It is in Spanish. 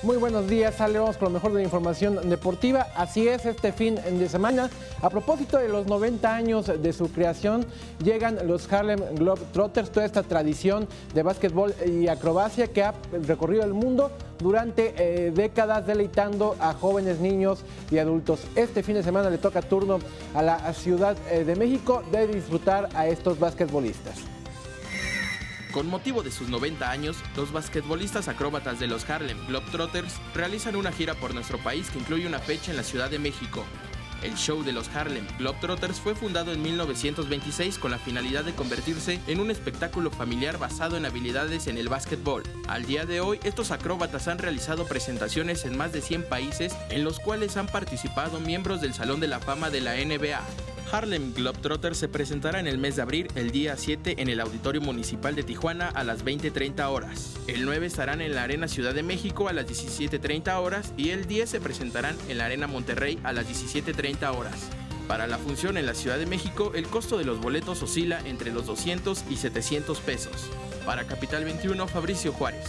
Muy buenos días, Ale, vamos con lo mejor de la información deportiva. Así es, este fin de semana, a propósito de los 90 años de su creación, llegan los Harlem Globetrotters, toda esta tradición de básquetbol y acrobacia que ha recorrido el mundo durante décadas, deleitando a jóvenes, niños y adultos. Este fin de semana le toca turno a la Ciudad de México de disfrutar a estos basquetbolistas. Con motivo de sus 90 años, los basquetbolistas acróbatas de los Harlem Globetrotters realizan una gira por nuestro país que incluye una fecha en la Ciudad de México. El show de los Harlem Globetrotters fue fundado en 1926 con la finalidad de convertirse en un espectáculo familiar basado en habilidades en el básquetbol. Al día de hoy, estos acróbatas han realizado presentaciones en más de 100 países, en los cuales han participado miembros del Salón de la Fama de la NBA. Harlem Globetrotters se presentará en el mes de abril, el día 7, en el Auditorio Municipal de Tijuana a las 20:30 horas. El 9 estarán en la Arena Ciudad de México a las 17:30 horas y el 10 se presentarán en la Arena Monterrey a las 17:30 horas. Para la función en la Ciudad de México, el costo de los boletos oscila entre los 200 y 700 pesos. Para Capital 21, Fabricio Juárez.